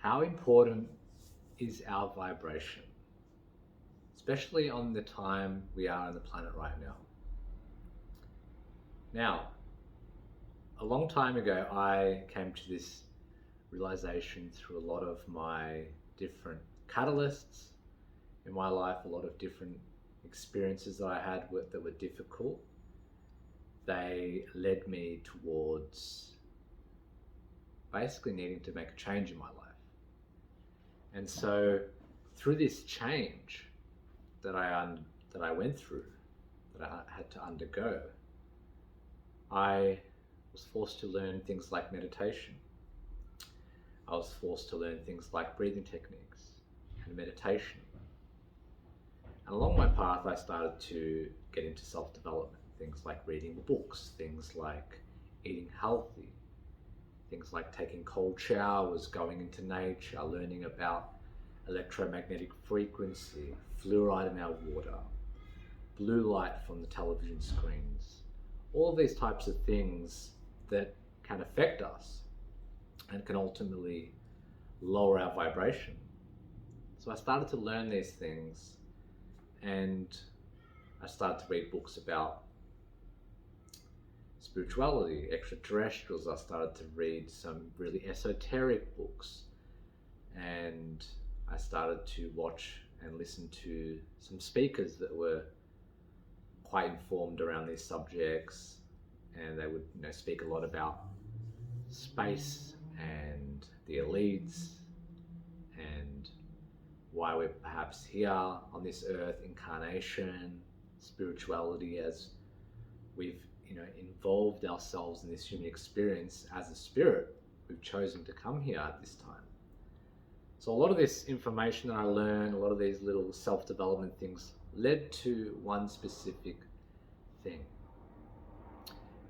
How important is our vibration, especially on the time we are on the planet right now? Now, a long time ago, I came to this realization through a lot of my different catalysts in my life, a lot of different experiences that I had that were difficult. They led me towards basically needing to make a change in my life. And so through this change that I went through, that I had to undergo, I was forced to learn things like meditation. I was forced to learn things like breathing techniques and meditation. And along my path, I started to get into self-development, things like reading books, things like eating healthy, things like taking cold showers, going into nature, learning about electromagnetic frequency, fluoride in our water, blue light from the television screens, all of these types of things that can affect us and can ultimately lower our vibration. So I started to learn these things, and I started to read books about spirituality, extraterrestrials. I started to read some really esoteric books, and I started to watch and listen to some speakers that were quite informed around these subjects, and they would speak a lot about space and the elites and why we're perhaps here on this earth, incarnation, spirituality, as we've involved ourselves in this human experience as a spirit. We've chosen to come here at this time. So a lot of this information that I learned, a lot of these little self-development things led to one specific thing,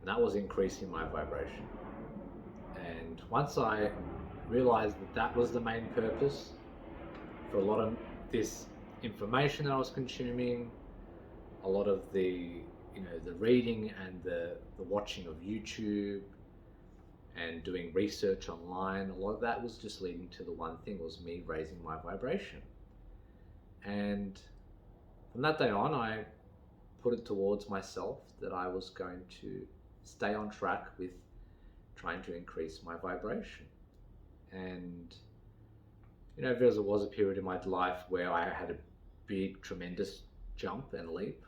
and that was increasing my vibration. And once I realized that that was the main purpose for a lot of this information that I was consuming, a lot of the the reading and the watching of YouTube and doing research online, a lot of that was just leading to the one thing, was me raising my vibration. And from that day on, I put it towards myself that I was going to stay on track with trying to increase my vibration. And there was a period in my life where I had a big, tremendous jump and leap.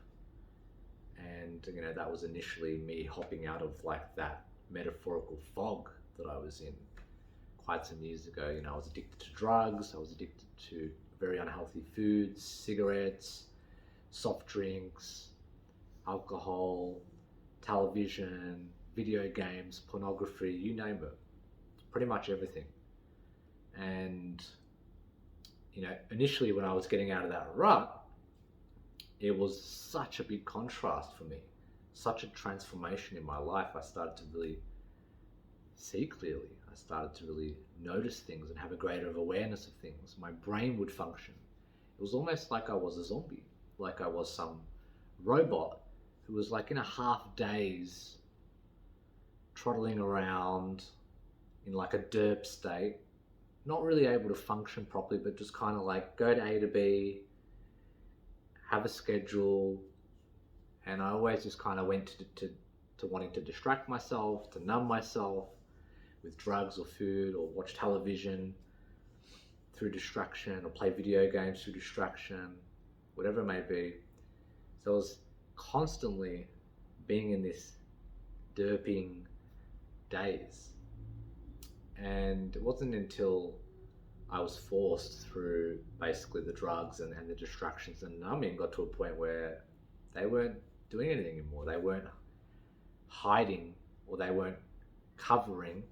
And that was initially me hopping out of like that metaphorical fog that I was in quite some years ago. I was addicted to drugs, I was addicted to very unhealthy foods, cigarettes, soft drinks, alcohol, television, video games, pornography, you name it, pretty much everything. And initially when I was getting out of that rut, it was such a big contrast for me, such a transformation in my life. I started to really see clearly. I started to really notice things and have a greater awareness of things. My brain would function. It was almost like I was a zombie, like I was some robot who was like in a half daze, trotting around in like a derp state, not really able to function properly, but just kind of like go to A to B, have a schedule. And I always just kind of went to wanting to distract myself, to numb myself with drugs or food, or watch television through distraction, or play video games through distraction, whatever it may be. So I was constantly being in this derping daze. And it wasn't until I was forced through basically the drugs and the distractions and numbing, got to a point where they weren't doing anything anymore. They weren't hiding, or they weren't covering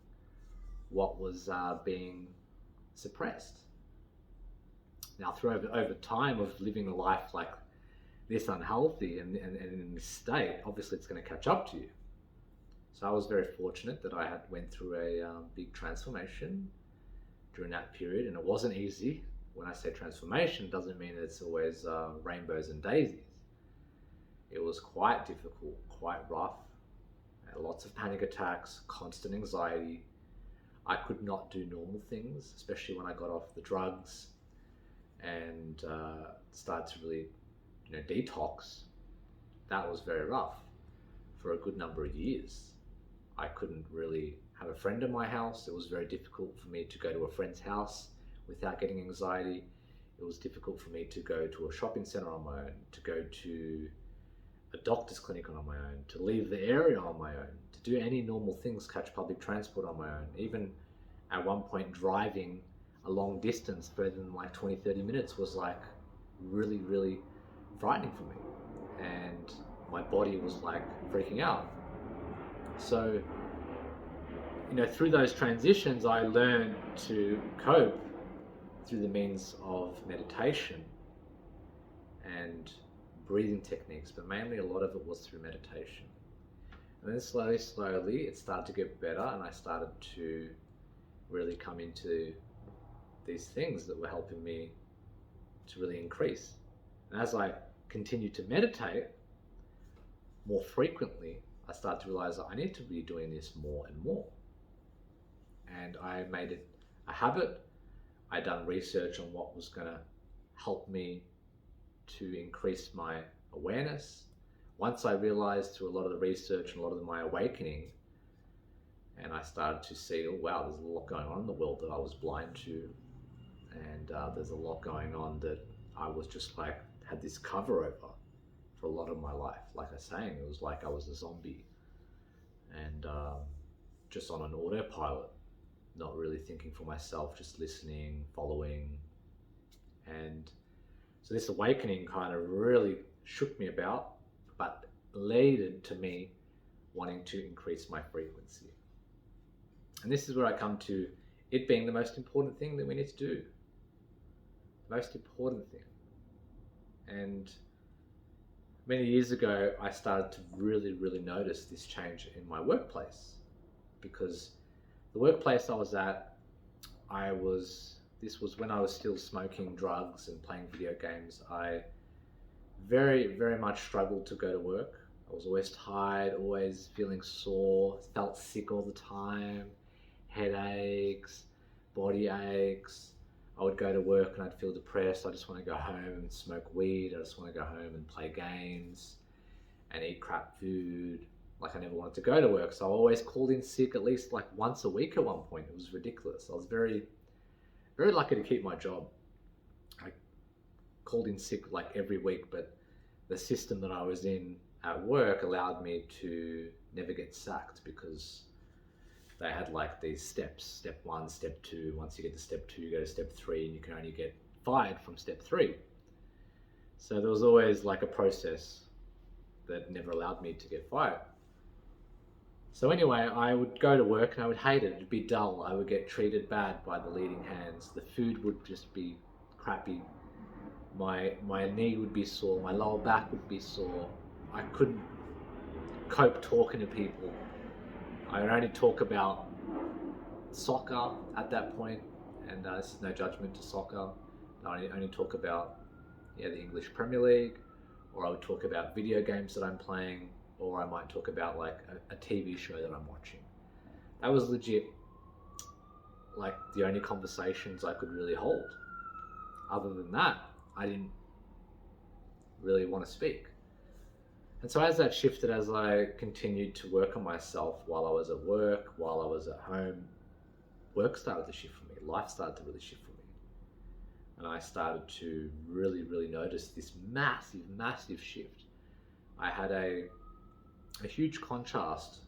what was being suppressed. Now, over time of living a life like this, unhealthy and in this state, obviously it's going to catch up to you. So I was very fortunate that I had went through a big transformation during that period, and it wasn't easy. When I say transformation, it doesn't mean it's always rainbows and daisies. It was quite difficult, quite rough. I had lots of panic attacks, constant anxiety. I could not do normal things, especially when I got off the drugs and started to really, detox. That was very rough for a good number of years. I couldn't really have a friend in my house. It was very difficult for me to go to a friend's house without getting anxiety. It was difficult for me to go to a shopping center on my own, to go to a doctor's clinic on my own, to leave the area on my own, to do any normal things, catch public transport on my own. Even at one point, driving a long distance further than like 20-30 minutes was like really, really frightening for me. And my body was like freaking out. So, through those transitions, I learned to cope through the means of meditation and breathing techniques, but mainly a lot of it was through meditation. And then slowly, it started to get better, and I started to really come into these things that were helping me to really increase. And as I continued to meditate more frequently, I started to realize that I need to be doing this more and more. And I made it a habit. I'd done research on what was going to help me to increase my awareness. Once I realized through a lot of the research and a lot of my awakening, and I started to see, oh wow, there's a lot going on in the world that I was blind to. And there's a lot going on that I was just like, had this cover over for a lot of my life. Like I was saying, it was like I was a zombie and just on an autopilot, not really thinking for myself, just listening, following. And so this awakening kind of really shook me about, but led to me wanting to increase my frequency. And this is where I come to it being the most important thing that we need to do. The most important thing. And many years ago, I started to really, really notice this change in my workplace, because the workplace I was at, this was when I was still smoking drugs and playing video games. I very, very much struggled to go to work. I was always tired, always feeling sore, felt sick all the time, headaches, body aches. I would go to work and I'd feel depressed. I just want to go home and smoke weed. I just want to go home and play games and eat crap food. Like I never wanted to go to work. So I always called in sick at least like once a week at one point. It was ridiculous. I was very, very lucky to keep my job. I called in sick like every week, but the system that I was in at work allowed me to never get sacked, because they had like these steps, step 1, step 2. Once you get to step 2, you go to step 3, and you can only get fired from step 3. So there was always like a process that never allowed me to get fired. So anyway, I would go to work and I would hate it. It'd be dull. I would get treated bad by the leading hands. The food would just be crappy. My knee would be sore. My lower back would be sore. I couldn't cope talking to people. I would only talk about soccer at that point, and this is no judgment to soccer. I only talk about the English Premier League, or I would talk about video games that I'm playing, or I might talk about like a TV show that I'm watching. That was legit like the only conversations I could really hold. Other than that, I didn't really want to speak. And so as that shifted, as I continued to work on myself while I was at work, while I was at home, work started to shift for me. Life started to really shift for me. And I started to really, really notice this massive, massive shift. I had a huge contrast.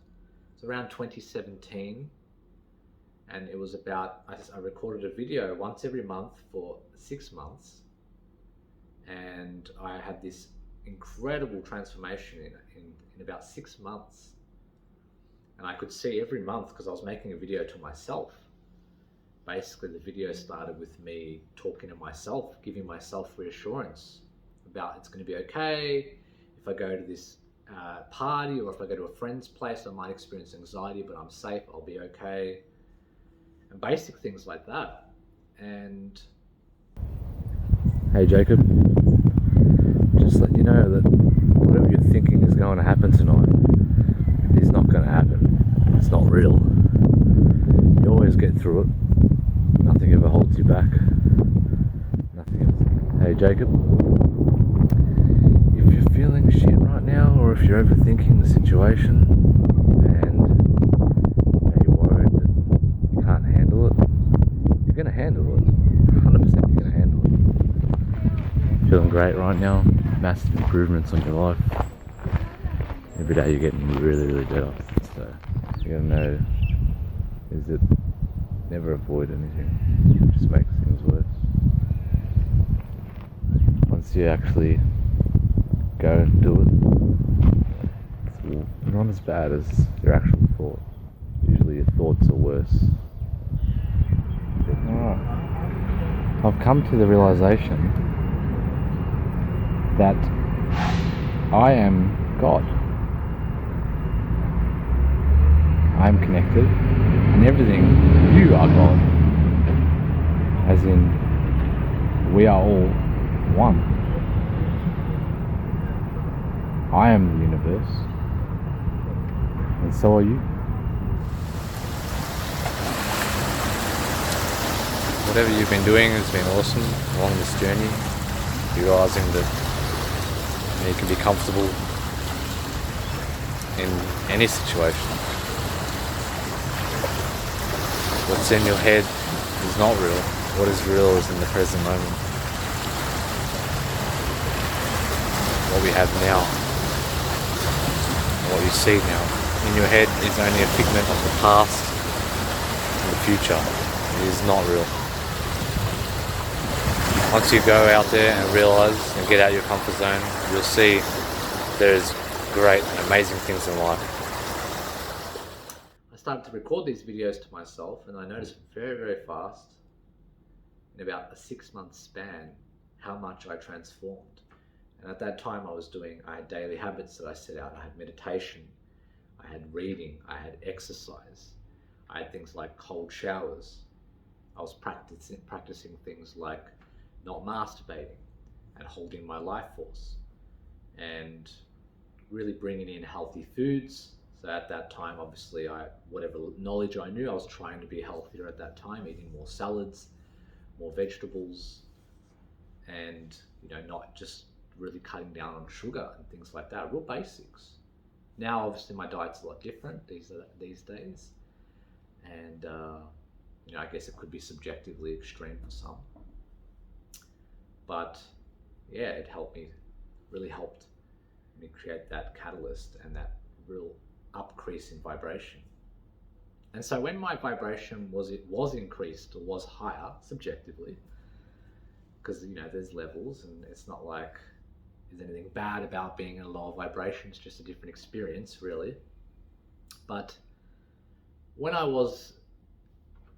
It's around 2017. And it was about, I recorded a video once every month for 6 months. And I had this incredible transformation in about 6 months. And I could see every month, because I was making a video to myself. Basically, the video started with me talking to myself, giving myself reassurance about it's going to be okay. If I go to this party, or if I go to a friend's place, I might experience anxiety, but I'm safe, I'll be okay. And basic things like that. And hey Jacob, just let you know that whatever you're thinking is going to happen tonight is not going to happen. It's not real. You're always get through it. Nothing ever holds you back. Nothing ever. Hey Jacob, if you're feeling shit right now, or if you're overthinking the situation and you're worried that you can't handle it, you're going to handle it. 100% you're going to handle it. Feeling great right now. Massive improvements on your life. Every day you're getting really, really better. So you got to know is that never avoid anything. It just makes things worse. Once you actually go and do it, it's not as bad as your actual thought. Usually your thoughts are worse. I've come to the realization that I am God. I am connected, and everything, you are God. As in, we are all one. I am the universe, and so are you. Whatever you've been doing has been awesome along this journey. Realizing that you can be comfortable in any situation. What's in your head is not real. What is real is in the present moment. What we have now, what you see now. In your head is only a figment of the past and the future. It is not real. Once you go out there and realize and get out of your comfort zone, you'll see there's great and amazing things in life. I started to record these videos to myself, and I noticed very, very fast, in about a 6-month span, how much I transformed. And at that time I had daily habits that I set out. I had meditation, I had reading, I had exercise, I had things like cold showers. I was practicing things like not masturbating and holding my life force, and really bringing in healthy foods. So at that time, obviously, whatever knowledge I knew, I was trying to be healthier at that time, eating more salads, more vegetables, and not just really cutting down on sugar and things like that, real basics. Now, obviously, my diet's a lot different these days, and I guess it could be subjectively extreme for some. But yeah, really helped me create that catalyst and that real upcrease in vibration. And so when my vibration was increased or was higher subjectively, because there's levels, and it's not like there's anything bad about being in a lower vibration, it's just a different experience really. But when I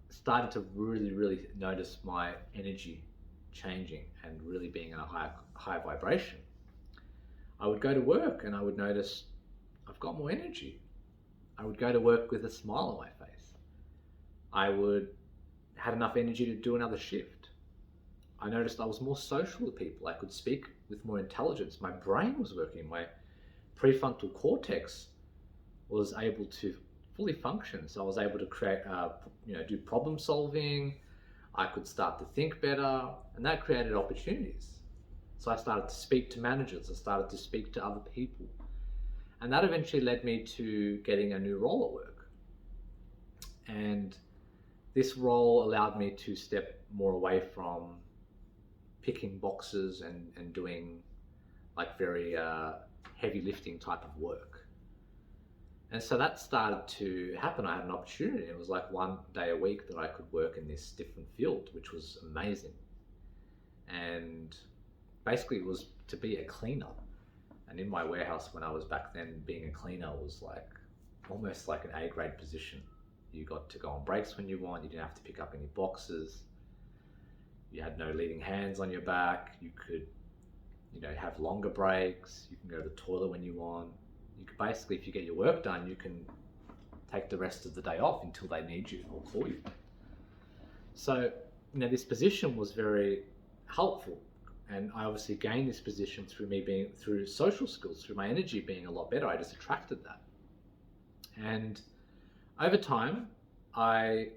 started to really notice my energy changing and really being in a high vibration, I would go to work and I would notice I've got more energy. I would go to work with a smile on my face. I had enough energy to do another shift. I noticed I was more social with people. I could speak with more intelligence. My brain was working. My prefrontal cortex was able to fully function. So I was able to create, do problem solving. I could start to think better, and that created opportunities. So I started to speak to managers. I started to speak to other people. And that eventually led me to getting a new role at work. And this role allowed me to step more away from picking boxes and doing like very heavy lifting type of work. And so that started to happen. I had an opportunity. It was like 1 day a week that I could work in this different field, which was amazing. And basically it was to be a cleaner. And in my warehouse when I was back then, being a cleaner was like almost like an A-grade position. You got to go on breaks when you want. You didn't have to pick up any boxes. You had no leading hands on your back. You could, have longer breaks. You can go to the toilet when you want. You could basically, if you get your work done, you can take the rest of the day off until they need you or call you. So, this position was very helpful. And I obviously gained this position through social skills, through my energy being a lot better. I just attracted that. And over time, I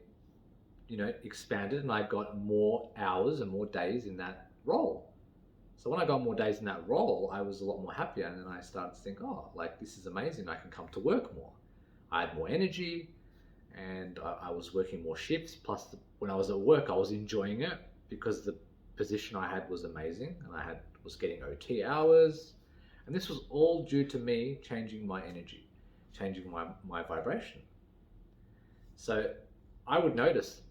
expanded, and I got more hours and more days in that role. So when I got more days in that role, I was a lot more happier, and then I started to think, oh, like this is amazing. I can come to work more. I had more energy, and I was working more shifts. Plus, when I was at work, I was enjoying it because the position I had was amazing, and was getting OT hours, and this was all due to me changing my energy, changing my vibration. So I would notice,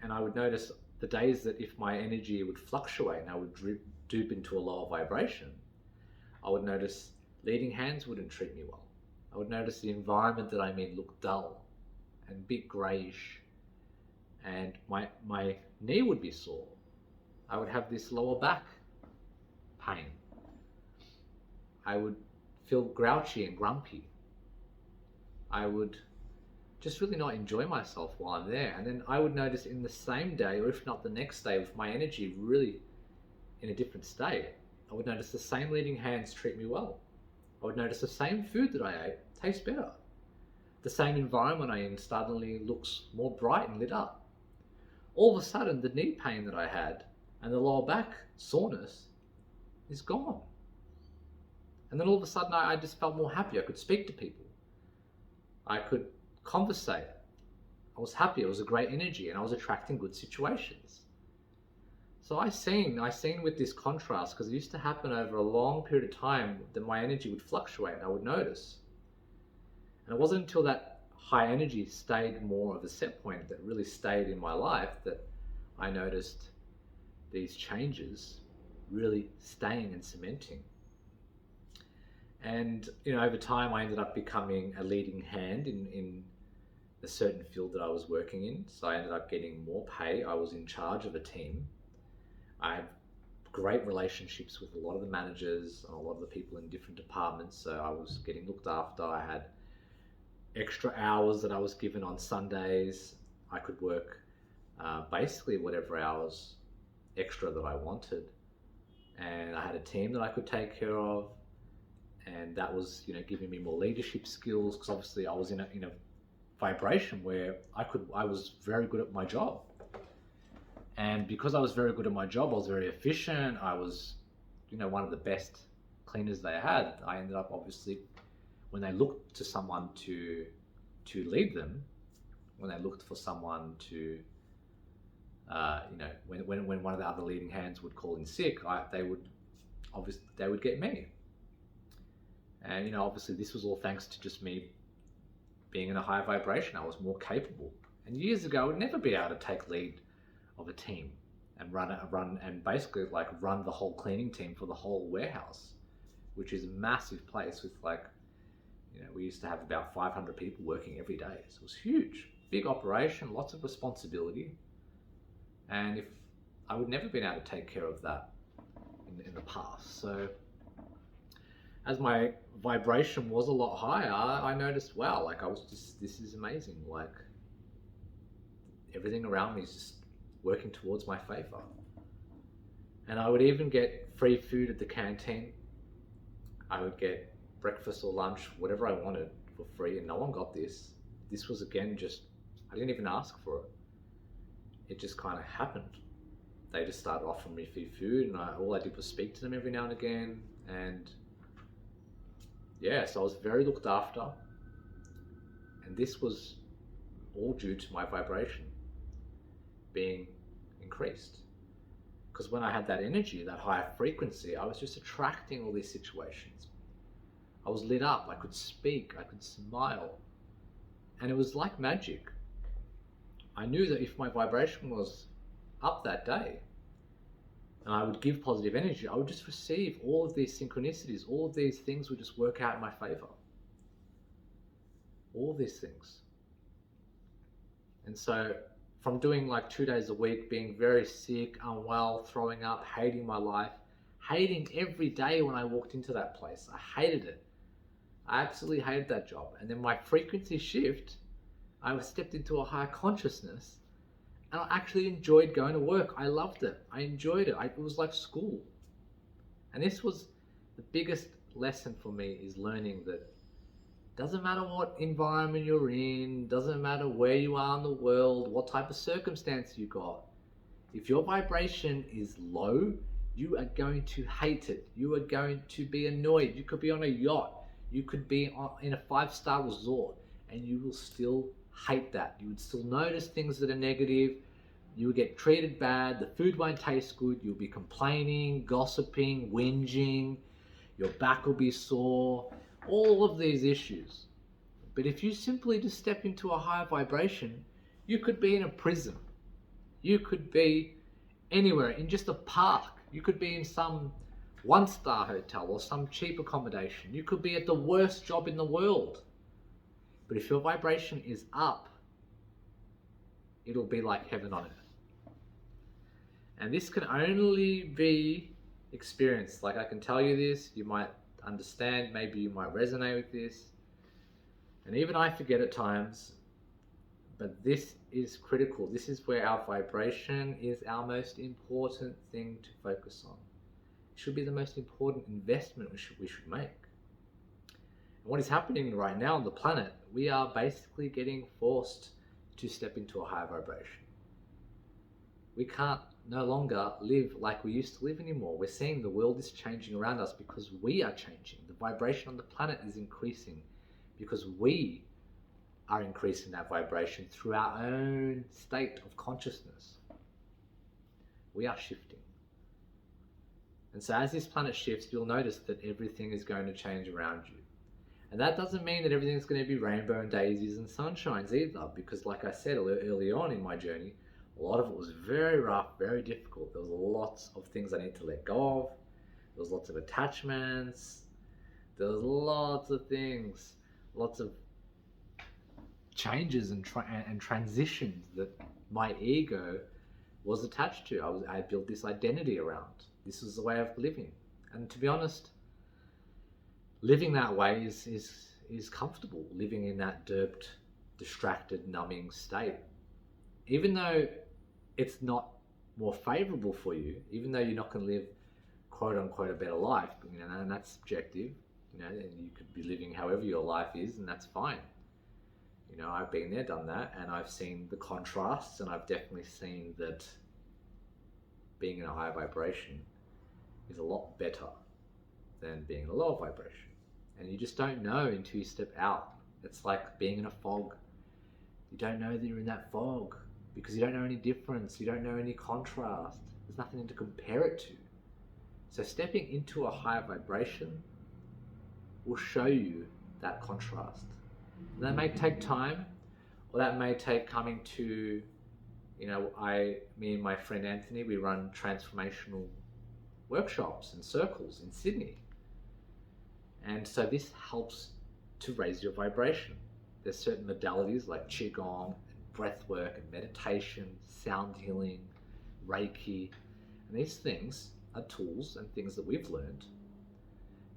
and I would notice the days that if my energy would fluctuate and I would droop into a lower vibration, I would notice leading hands wouldn't treat me well. I would notice the environment that I'm in looked dull and a bit greyish, and my knee would be sore. I would have this lower back pain. I would feel grouchy and grumpy. I would just really not enjoy myself while I'm there. And then I would notice in the same day, or if not the next day, with my energy really in a different state, I would notice the same leading hands treat me well. I would notice the same food that I ate tastes better. The same environment I'm in suddenly looks more bright and lit up. All of a sudden, the knee pain that I had and the lower back soreness is gone. And then all of a sudden, I just felt more happy. I could speak to people. I could conversate. I was happy. It was a great energy, and I was attracting good situations. So I seen with this contrast, because it used to happen over a long period of time that my energy would fluctuate and I would notice. And it wasn't until that high energy stayed more of a set point that really stayed in my life that I noticed these changes really staying and cementing. And over time I ended up becoming a leading hand in a certain field that I was working in. So I ended up getting more pay. I was in charge of a team. I had great relationships with a lot of the managers and a lot of the people in different departments. So I was getting looked after. I had extra hours that I was given on Sundays. I could work basically whatever hours extra that I wanted. And I had a team that I could take care of. And that was, giving me more leadership skills, because obviously I was in a vibration where I was very good at my job. And because I was very good at my job, I was very efficient. I was, one of the best cleaners they had. I ended up, obviously, when they looked to someone to lead them, when they looked for someone to, when one of the other leading hands would call in sick, they would get me. And obviously, this was all thanks to just me being in a higher vibration. I was more capable. And years ago, I would never be able to take lead of a team and run and basically run the whole cleaning team for the whole warehouse, which is a massive place with we used to have about 500 people working every day. So it was huge, big operation, lots of responsibility. And if I would never been able to take care of that in the past. So as my vibration was a lot higher, I noticed, wow, this is amazing. Everything around me is just working towards my favor. And I would even get free food at the canteen. I would get breakfast or lunch, whatever I wanted, for free, and no one got this. This was, again, I didn't even ask for it. It just kind of happened. They just started offering me free food, and all I did was speak to them every now and again. And yeah, so I was very looked after. And this was all due to my vibration being increased. Because when I had that energy, that higher frequency, I was just attracting all these situations. I was lit up, I could speak, I could smile. And it was like magic. I knew that if my vibration was up that day, and I would give positive energy, I would just receive all of these synchronicities, all of these things would just work out in my favor. All of these things. And so from doing 2 days a week, being very sick, unwell, throwing up, hating my life, hating every day when I walked into that place. I hated it. I absolutely hated that job. And then my frequency shift, I stepped into a higher consciousness, and I actually enjoyed going to work. I loved it. I enjoyed it. It was like school. And this was the biggest lesson for me, is learning that Doesn't matter what environment you're in, doesn't matter where you are in the world, what type of circumstance you got. If your vibration is low, you are going to hate it. You are going to be annoyed. You could be on a yacht. You could be in a 5-star resort, and you will still hate that. You would still notice things that are negative. You will get treated bad. The food won't taste good. You'll be complaining, gossiping, whinging. Your back will be sore. All of these issues. But if you simply just step into a higher vibration, you could be in a prison. You could be anywhere, in just a park. You could be in some 1-star hotel or some cheap accommodation. You could be at the worst job in the world. But if your vibration is up, it'll be like heaven on earth. And this can only be experienced. Like, I can tell you this, you might understand, maybe you might resonate with this. And even I forget at times, but this is critical. This is where our vibration is our most important thing to focus on. It should be the most important investment we should make. And what is happening right now on the planet, we are basically getting forced to step into a higher vibration. We can't no longer live like we used to live anymore. We're seeing the world is changing around us because we are changing. The vibration on the planet is increasing because we are increasing that vibration through our own state of consciousness. We are shifting. And so as this planet shifts, you'll notice that everything is going to change around you. And that doesn't mean that everything's going to be rainbow and daisies and sunshines either, because like I said early on in my journey, a lot of it was very rough, very difficult. There was lots of things I need to let go of. There was lots of attachments. There was lots of things, lots of changes and transitions that my ego was attached to. I built this identity around. This was the way of living. And to be honest, living that way is comfortable, living in that derped, distracted, numbing state. Even though it's not more favorable for you, even though you're not going to live quote unquote a better life, and that's subjective, and you could be living however your life is, and that's fine. I've been there, done that, and I've seen the contrasts, and I've definitely seen that being in a higher vibration is a lot better than being in a lower vibration. And you just don't know until you step out. It's like being in a fog. You don't know that you're in that fog because you don't know any difference. You don't know any contrast. There's nothing to compare it to. So stepping into a higher vibration will show you that contrast. And that may take time, or that may take coming to, me and my friend Anthony, we run transformational workshops and circles in Sydney. And so this helps to raise your vibration. There's certain modalities like Qigong, and breath work, and meditation, sound healing, Reiki. And these things are tools and things that we've learned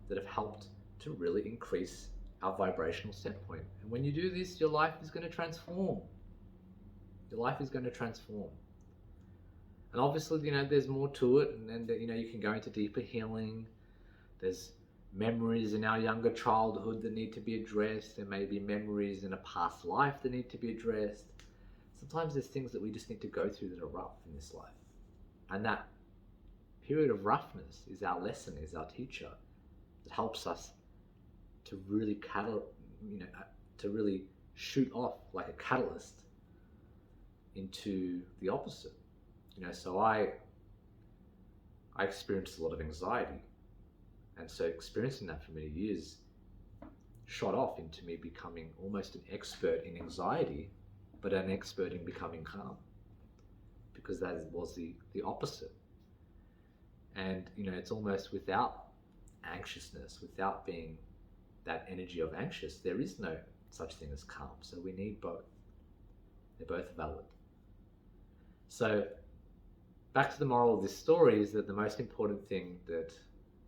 that have helped to really increase our vibrational set point. And when you do this, your life is going to transform. Your life is going to transform. And obviously, there's more to it, and you can go into deeper healing. There's memories in our younger childhood that need to be addressed. There may be memories in a past life that need to be addressed. Sometimes there's things that we just need to go through that are rough in this life. And that period of roughness is our lesson, is our teacher. It helps us to really to really shoot off like a catalyst into the opposite. So I experienced a lot of anxiety, and so experiencing that for many years shot off into me becoming almost an expert in anxiety, but an expert in becoming calm, because that was the opposite. And it's almost without anxiousness, without being that energy of anxious, there is no such thing as calm. So we need both. They're both valid. So back to the moral of this story is that the most important thing that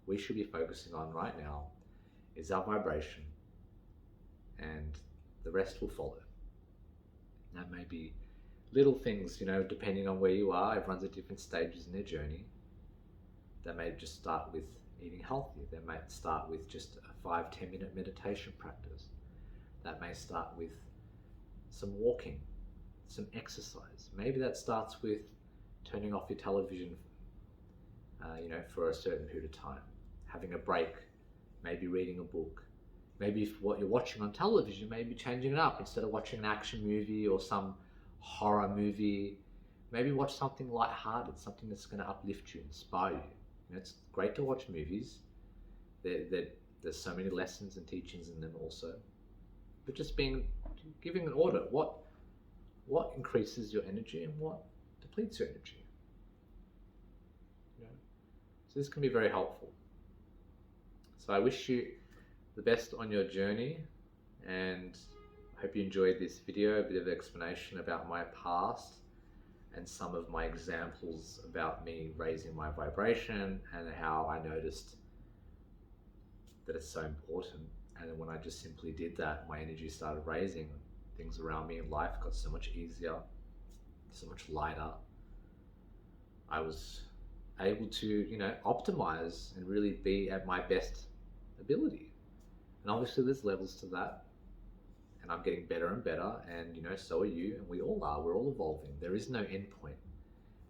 we should be focusing on right now is our vibration, and the rest will follow. That may be little things, depending on where you are. Everyone's at different stages in their journey. They may just start with eating healthy. They might start with just a 5-10 minute meditation practice. That may start with some walking, some exercise. Maybe that starts with turning off your television, for a certain period of time, having a break, maybe reading a book. Maybe if what you're watching on television, maybe changing it up. Instead of watching an action movie or some horror movie, maybe watch something light-hearted, something that's going to uplift you, inspire you. It's great to watch movies. There's so many lessons and teachings in them also. But just giving an order. What increases your energy and what depletes your energy? So this can be very helpful. So I wish you the best on your journey, and I hope you enjoyed this video, a bit of explanation about my past and some of my examples about me raising my vibration and how I noticed that it's so important. And when I just simply did that, my energy started raising. Things around me in life got so much easier, so much lighter. I was able to, optimize and really be at my best ability. And obviously there's levels to that, and I'm getting better and better, and so are you, and we all are. We're all evolving. There is no end point.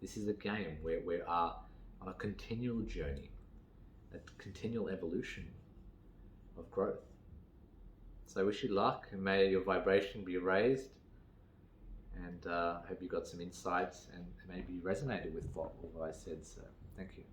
This is a game where we are on a continual journey, a continual evolution of growth. So I wish you luck, and may your vibration be raised, and I hope you got some insights and maybe you resonated with what I said. So thank you.